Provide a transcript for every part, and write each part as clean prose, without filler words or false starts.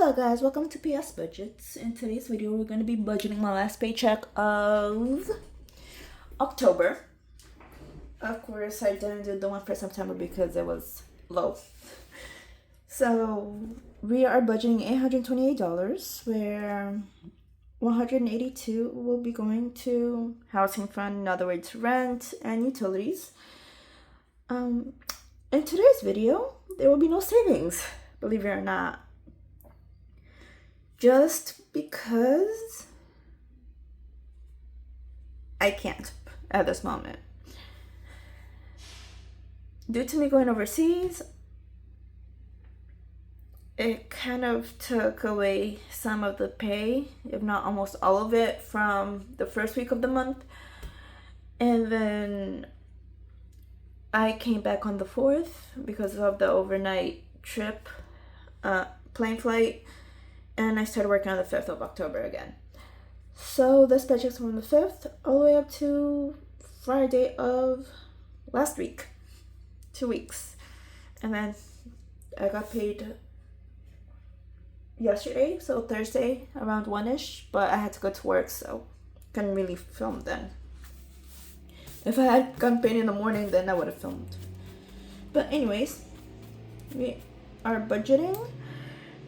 Hello guys, welcome to PS Budgets. In today's video, we're going to be budgeting my last paycheck of October. Of course, I didn't do the one for September because it was low. So, we are budgeting $828, where $182 will be going to housing fund, in other words, rent and utilities. In today's video, there will be no savings, believe it or not. Just because I can't at this moment. Due to me going overseas, it kind of took away some of the pay, if not almost all of it, from the first week of the month. And then I came back on the 4th because of the overnight trip, plane flight. And I started working on the 5th of October again. So this paycheck's from the 5th all the way up to Friday of last week. 2 weeks. And then I got paid yesterday, so Thursday around 1-ish. But I had to go to work, so couldn't really film then. If I had gotten paid in the morning, then I would have filmed. But anyways, we are budgeting.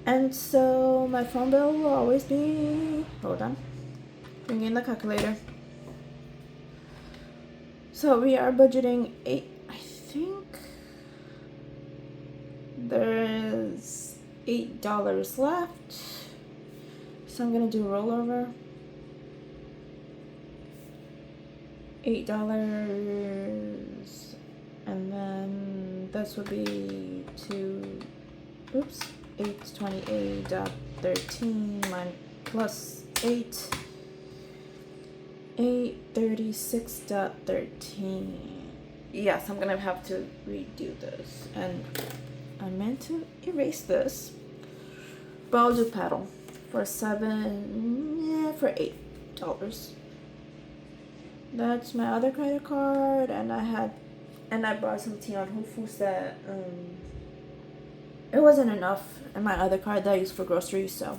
And so my phone bill will always be, hold on, bring in the calculator. So we are budgeting I think there's $8 left. So I'm gonna do rollover. $8, and then this would be oops. 828.13 plus 836.13. Yes, I'm gonna have to redo this, and I meant to erase this, but I'll do paddle for for $8. That's my other credit card, and I bought some tea on Whole Foods that it wasn't enough in my other card that I used for groceries, so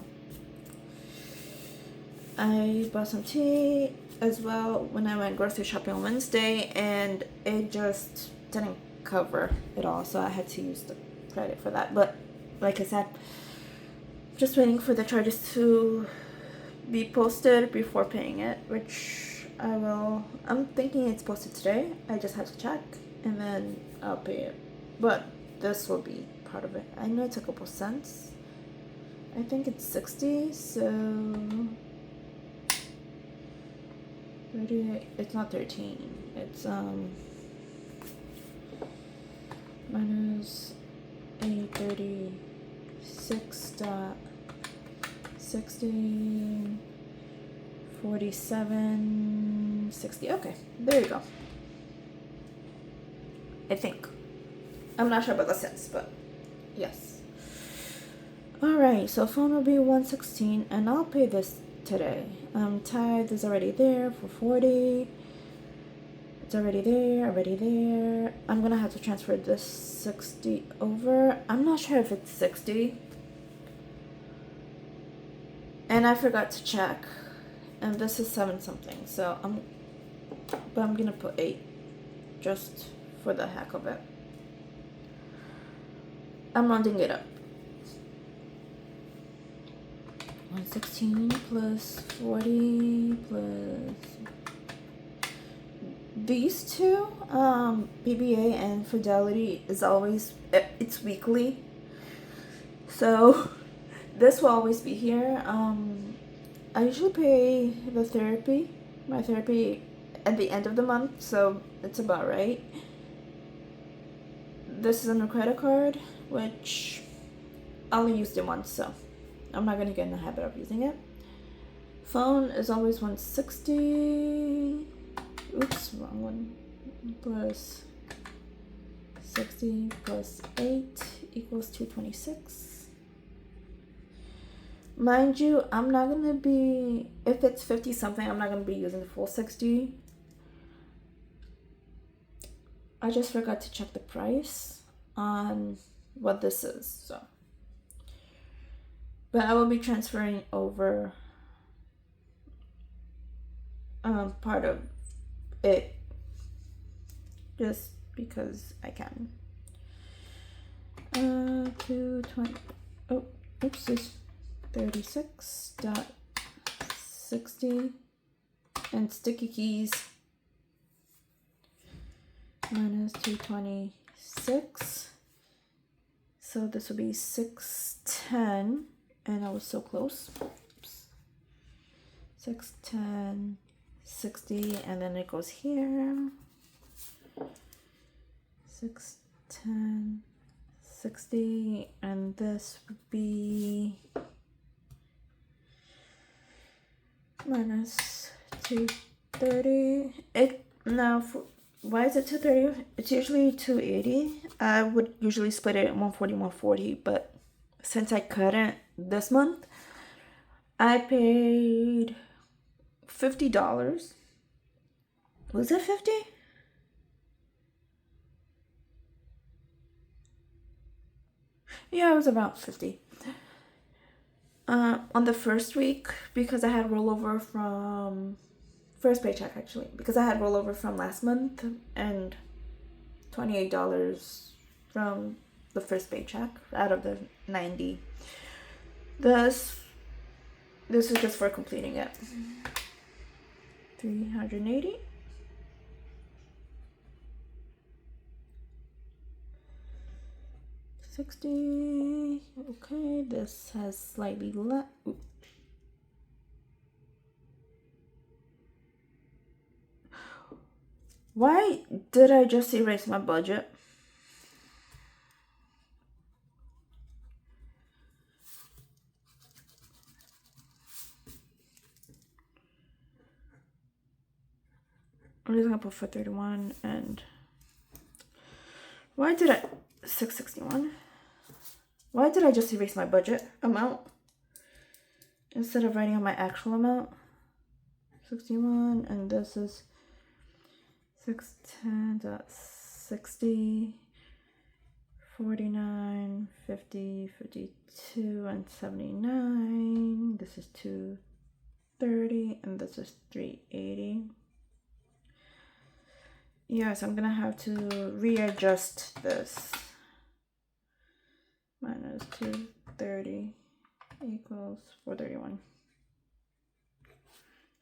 I bought some tea as well when I went grocery shopping on Wednesday, and it just didn't cover it all, so I had to use the credit for that. But like I said, just waiting for the charges to be posted before paying it, which I will. I'm thinking it's posted today. I just have to check, and then I'll pay it. But this will be part of it. I know it's a couple cents. I think it's 60, so 38. It's not 13. It's minus 836.60 47.60. Okay, there you go. I think. I'm not sure about the cents, but yes. Alright, so phone will be $116, and I'll pay this today. Tithe is already there for $40. It's already there. I'm gonna have to transfer this $60 over. I'm not sure if it's $60. And I forgot to check. And this is 7 something, so I'm gonna put 8 just for the heck of it. I'm rounding it up. 116 plus 40 plus these two, PBA and Fidelity is always, it's weekly. So this will always be here. I usually pay my therapy at the end of the month, so it's about right. This is on a credit card, which I only used it once, so I'm not gonna get in the habit of using it. Phone is always $160. Oops, wrong one. Plus 60 plus 8 equals $226. Mind you, I'm not gonna be, if it's 50 something, I'm not gonna be using the full 60. I just forgot to check the price on what this is, so But I will be transferring over part of it just because I can. 220. Oh, oops, this 36.60 and sticky keys minus 226. So this will be 610, and I was so close. Oops. 610, 60, and then it goes here. 610, 60, and this would be minus 230. Why is it 230? It's usually 280. I would usually split it at 140, 140, but since I couldn't this month, I paid $50. Was it 50? Yeah, it was about 50. On the first week, because I had rollover from first paycheck, actually, because I had rollover from last month and $28 from the first paycheck out of the 90. This is just for completing it. 380. $60. Okay, this has slightly less. Why did I just erase my budget? I'm just gonna put 431 and why did I 661? Why did I just erase my budget amount instead of writing on my actual amount? 61, and this is 610.60, 49, 50, 52, and 79. This is 230, and this is 380. Yes, I'm gonna have to readjust this. Minus 230 equals 431.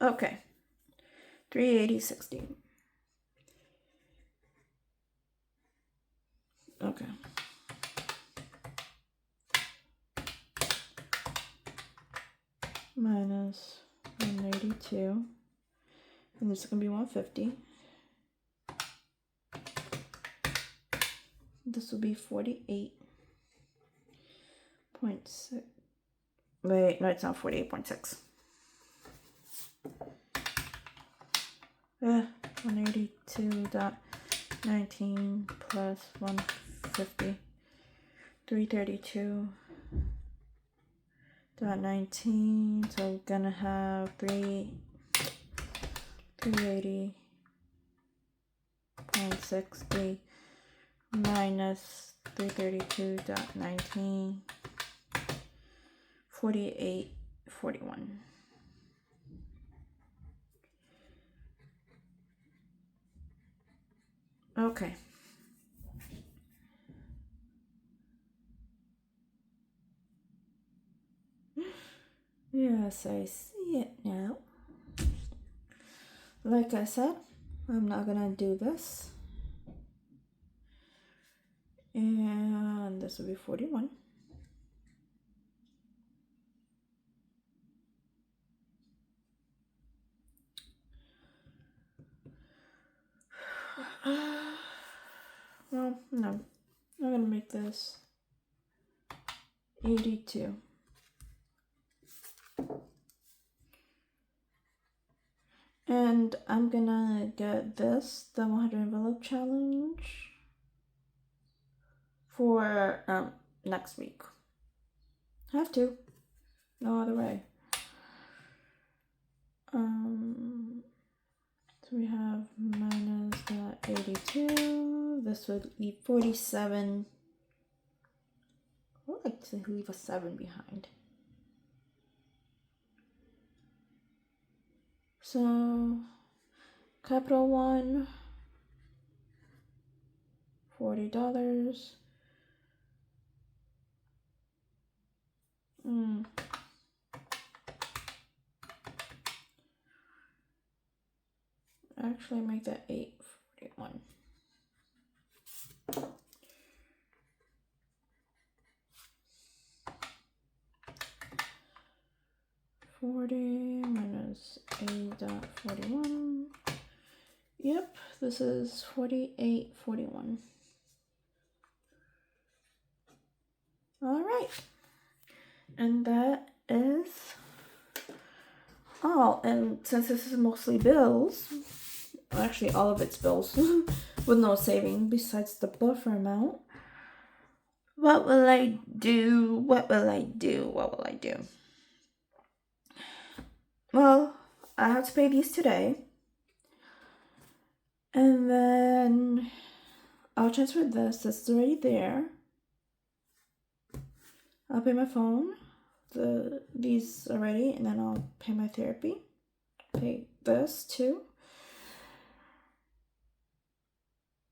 Okay. 380.60. Okay. Minus 182. And this is going to be 150. This will be 48.6. Wait, no, it's not 48.6. 182.19 plus 150. 332.19. So we're gonna have 380.60 minus 332.19. 48.41. Okay. Yes, I see it now. Like I said, I'm not gonna do this. And this will be 41. Well, no. I'm gonna make this 82. And I'm gonna get this, the 100 envelope challenge, for next week. Have to. No other way. So we have minus that 82. This would leave 47. I would like to leave a 7 behind. So, Capital One, $40. Actually, make that 841. 40 minus 8.41. Yep, this is 48.41. All right, and that is all. And since this is mostly bills, actually all of it's bills with no saving besides the buffer amount. What will I do? What will I do? What will I do? Well, I have to pay these today. And then I'll transfer this. This is already there. I'll pay my phone. These already. And then I'll pay my therapy. Pay this too.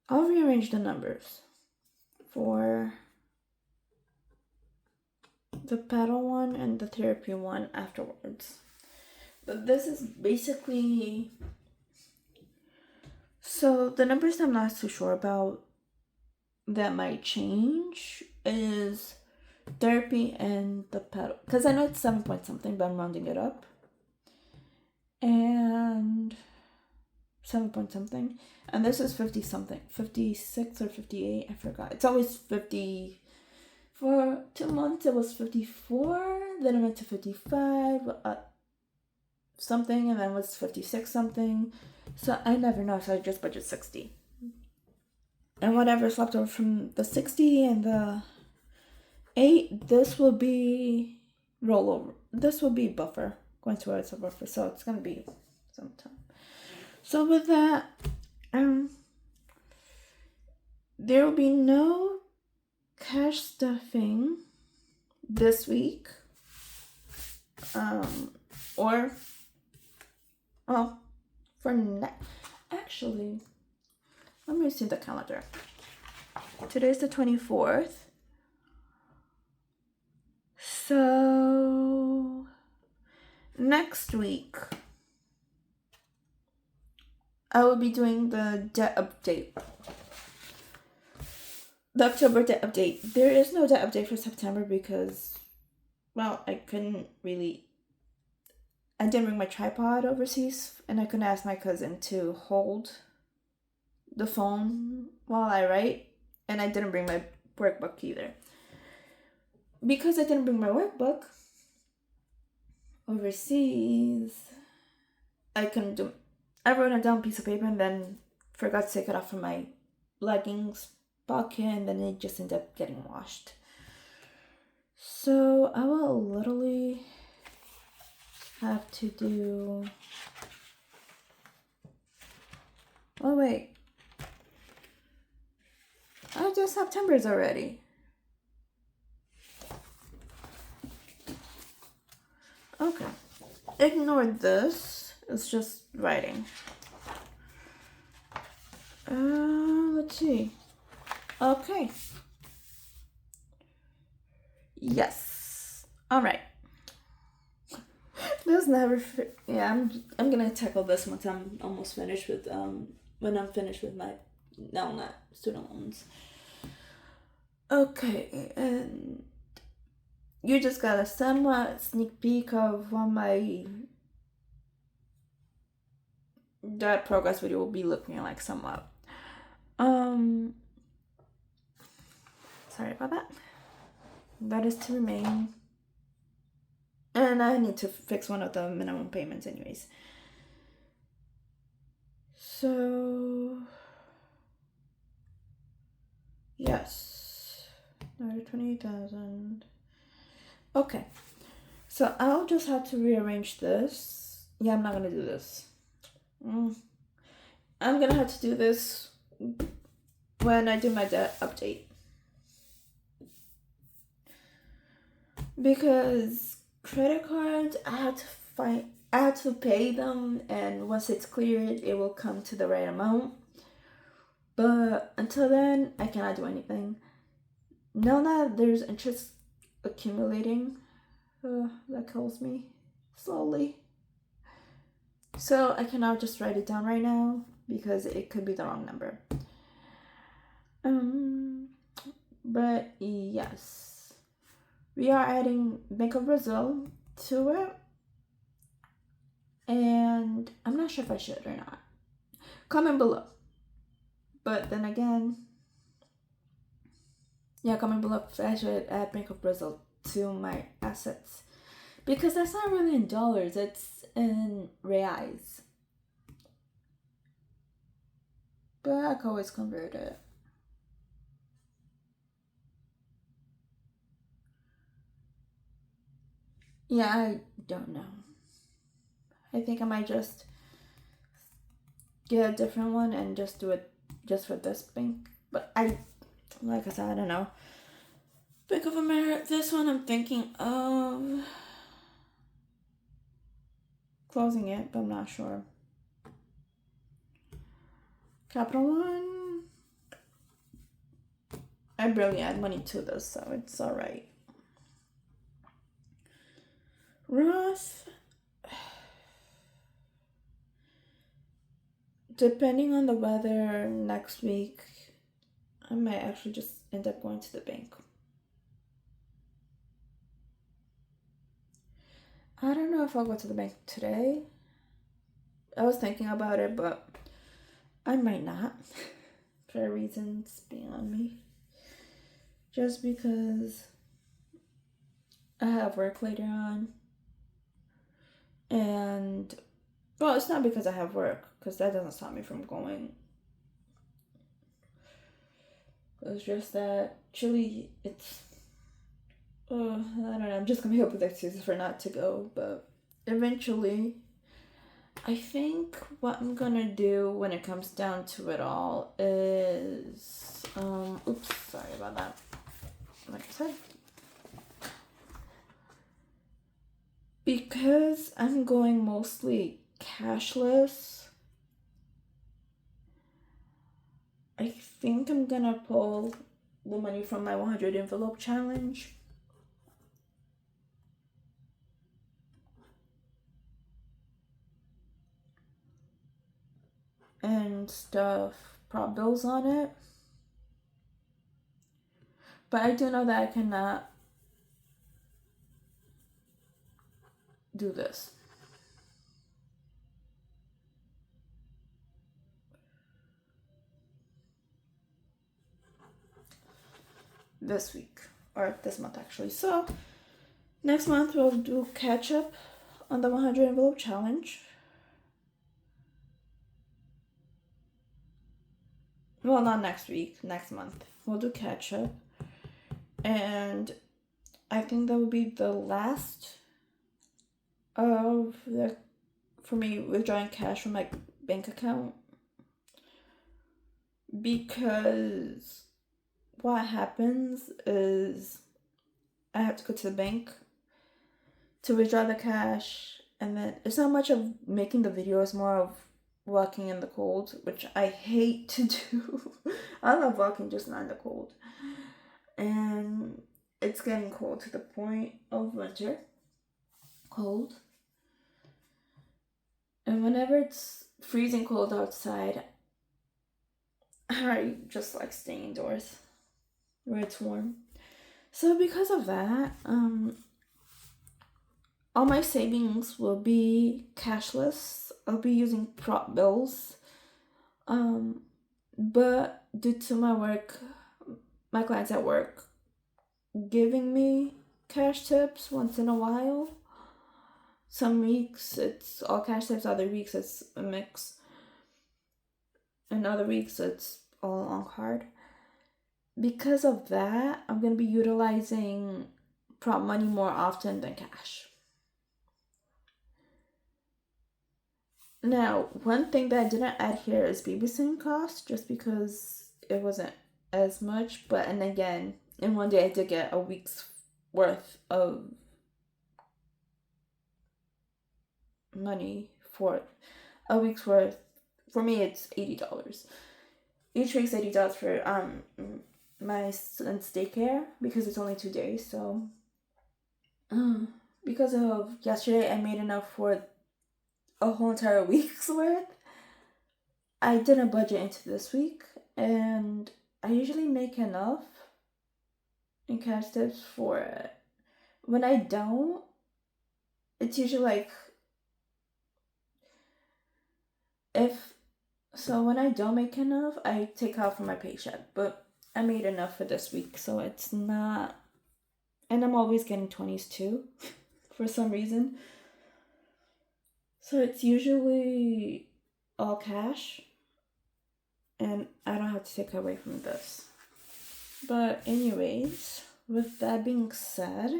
I'll rearrange the numbers for the paddle one and the therapy one afterwards. But this is basically... So the numbers I'm not too sure about that might change is therapy and the paddle. Because I know it's 7 point something, but I'm rounding it up. And 7 point something. And this is 50 something. 56 or 58, I forgot. It's always 50. For 2 months it was 54. Then it went to 55 something. And then it was 56 something. So I never know, so I just budget 60. And whatever's left over from the 60 and the 8, this will be rollover. This will be buffer, going towards a buffer, so it's going to be some time. So with that, there will be no cash stuffing this week. Actually, let me see the calendar. Today's the 24th. So next week I will be doing the debt update. The October debt update. There is no debt update for September because, well, I didn't bring my tripod overseas, and I couldn't ask my cousin to hold the phone while I write, and I didn't bring my workbook either. Because I didn't bring my workbook overseas, I couldn't do. I wrote it down on a piece of paper and then forgot to take it off from my leggings pocket, and then it just ended up getting washed. So I will literally have to do... Oh wait, I just September's already. Okay, ignore this, it's just writing. Let's see. Okay. Yes. All right. This never. I'm gonna tackle this once I'm almost finished with when I'm finished with my not student loans. Okay, and you just got a somewhat sneak peek of what my that progress video will be looking like somewhat. Sorry about that. That is to remain. And I need to fix one of the minimum payments anyways. So, yes. 28,000. Okay. So I'll just have to rearrange this. Yeah, I'm not going to do this. I'm going to have to do this when I do my debt update. Because credit cards, I had to find I have to pay them, and once it's cleared, it will come to the right amount. But until then, I cannot do anything. Now that there's interest accumulating, that kills me slowly. So I cannot just write it down right now because it could be the wrong number. But yes, we are adding Bank of Brazil to it, and I'm not sure if I should or not. Comment below. But then again, yeah, comment below if I should add Bank of Brazil to my assets, because that's not really in dollars, it's in reais. But I can always convert it. Yeah, I don't know. I think I might just get a different one and just do it just for this bank. But like I said, I don't know. Bank of America, this one I'm thinking of closing it, but I'm not sure. Capital One, I barely add money to this, so it's alright. Roth, depending on the weather next week, I might actually just end up going to the bank. I don't know if I'll go to the bank today. I was thinking about it, but I might not for reasons beyond me. Just because I have work later on. And, well, it's not because I have work, because that doesn't stop me from going. It's just that Chile, it's, I don't know, I'm just coming up with excuses for not to go, but eventually, I think what I'm gonna do when it comes down to it all is, oops, sorry about that. Like I said, because I'm going mostly cashless, I think I'm gonna pull the money from my 100 envelope challenge. And stuff prop bills on it. But I do know that I cannot do this. This week, or this month actually. So next month we'll do catch up on the 100 envelope challenge. Well, not next week, next month. We'll do catch up. And I think that would be the last of the, for me, withdrawing cash from my bank account. Because what happens is I have to go to the bank to withdraw the cash, and then it's not much of making the video, it's more of walking in the cold, which I hate to do. I love walking, just not in the cold. And it's getting cold to the point of winter. Cold. And whenever it's freezing cold outside, I just like staying indoors where it's warm. So because of that, all my savings will be cashless. I'll be using prop bills. But due to my work, my clients at work giving me cash tips once in a while. Some weeks it's all cash tips, other weeks it's a mix. And other weeks it's all on card. Because of that, I'm going to be utilizing prop money more often than cash. Now, one thing that I didn't add here is babysitting costs, just because it wasn't as much. But, and again, in one day I did get a week's worth of money for a week's worth. For me, it's $80. Each week's $80 for my son's daycare because it's only 2 days. So because of yesterday, I made enough for a whole entire week's worth. I didn't budget into this week, and I usually make enough in cash tips for it. When I don't, it's usually like when I don't make enough, I take out from my paycheck. But I made enough for this week, so it's not. And I'm always getting 20s too, for some reason. So it's usually all cash, and I don't have to take away from this. But anyways, with that being said,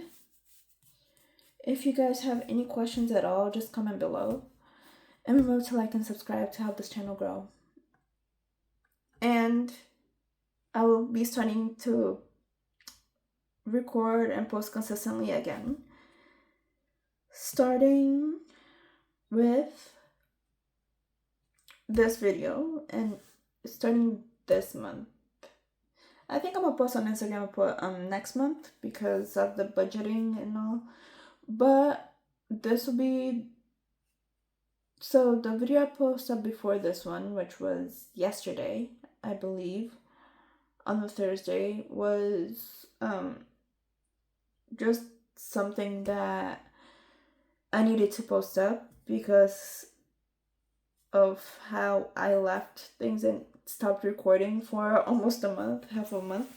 if you guys have any questions at all, just comment below. And remember to like and subscribe to help this channel grow. And I will be starting to record and post consistently again, starting with this video and starting this month. I think I'm gonna post on Instagram and put next month because of the budgeting and all. But this will be, so the video I posted before this one, which was yesterday, I believe, on the Thursday, was just something that I needed to post up because of how I left things and stopped recording for almost a month, half a month.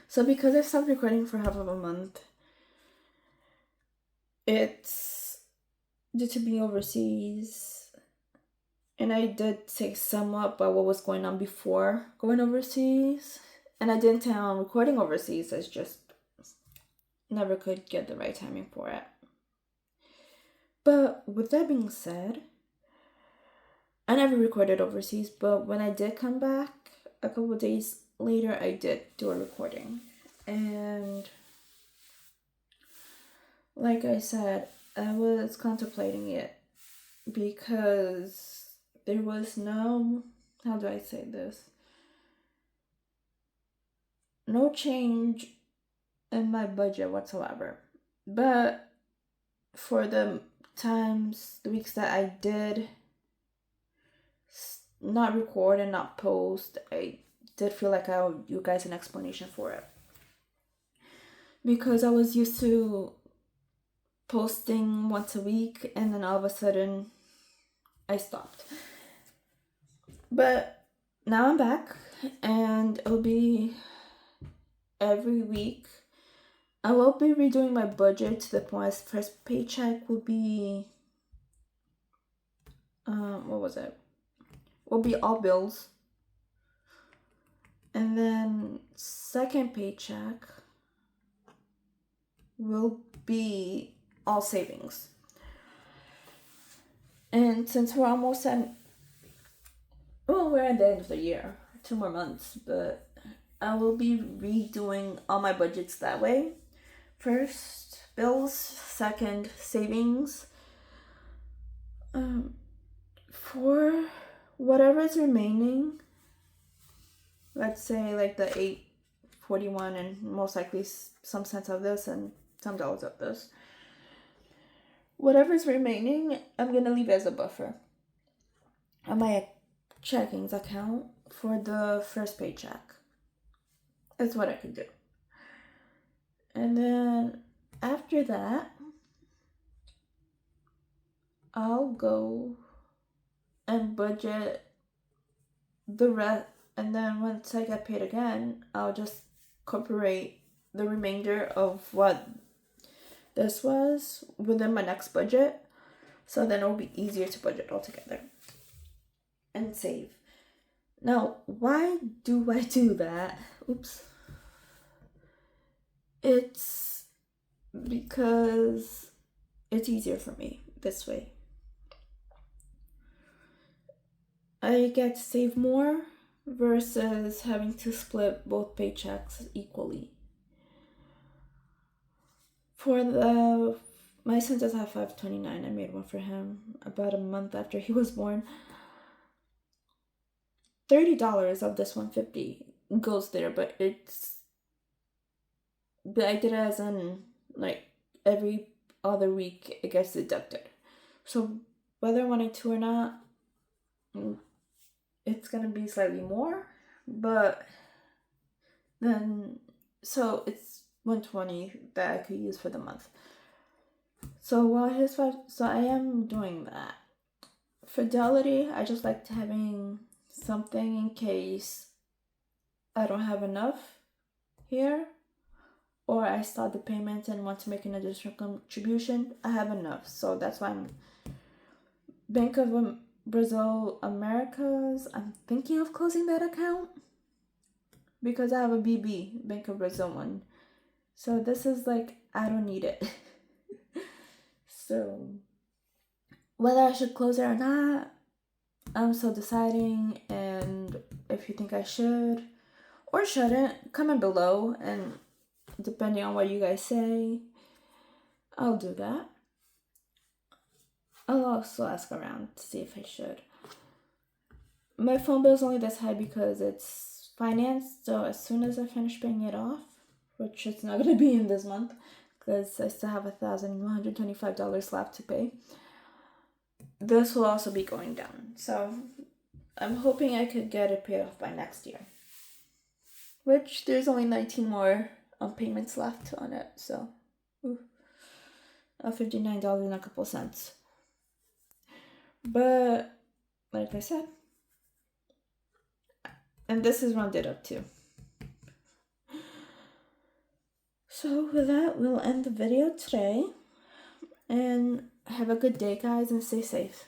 So because I stopped recording for half of a month, it's due to being overseas, and I did say somewhat about what was going on before going overseas, and I didn't tell on recording overseas. I just never could get the right timing for it. But with that being said, I never recorded overseas, but when I did come back a couple of days later, I did do a recording. And like I said, I was contemplating it because there was no, how do I say this? No change in my budget whatsoever. But for the weeks that I did not record and not post, I did feel like I owed you guys an explanation for it. Because I was used to posting once a week, and then all of a sudden I stopped. But now I'm back, and it'll be every week. I will be redoing my budget to the point my first paycheck will be will be all bills, and then second paycheck will be all savings. And since we're almost we're at the end of the year, 2 more months, but I will be redoing all my budgets that way. First, bills, second, savings. For whatever's remaining, let's say like the $8.41 and most likely some cents of this and some dollars of this. Whatever's remaining, I'm gonna leave as a buffer on my checkings account for the first paycheck. That's what I can do. And then after that, I'll go and budget the rest, and then once I get paid again, I'll just incorporate the remainder of what this was within my next budget, so then it'll be easier to budget altogether and save. Now, why do I do that? Oops. It's because it's easier for me this way. I get to save more versus having to split both paychecks equally. For the My son does have 529. I made one for him about a month after he was born. $30 of this 150 goes there, but I did it as in like every other week it gets deducted. So whether I wanted to or not, it's gonna be slightly more, but then so it's 120 that I could use for the month. So so I am doing that. Fidelity, I just like having something in case I don't have enough here, or I start the payment and want to make an additional contribution. I have enough, so that's why I'm Bank of Brazil Americas. I'm thinking of closing that account because I have a BB, Bank of Brazil one. So this is like, I don't need it. So whether I should close it or not, I'm still deciding. And if you think I should or shouldn't, comment below, and depending on what you guys say, I'll do that. I'll also ask around to see if I should. My phone bill is only this high because it's financed, so as soon as I finish paying it off, which it's not going to be in this month because I still have $1,125 left to pay, this will also be going down. So I'm hoping I could get it paid off by next year, which there's only 19 more payments left on it, so $59 and a couple cents. But like I said, and this is rounded up too. So with that, we'll end the video today, and have a good day, guys, and stay safe.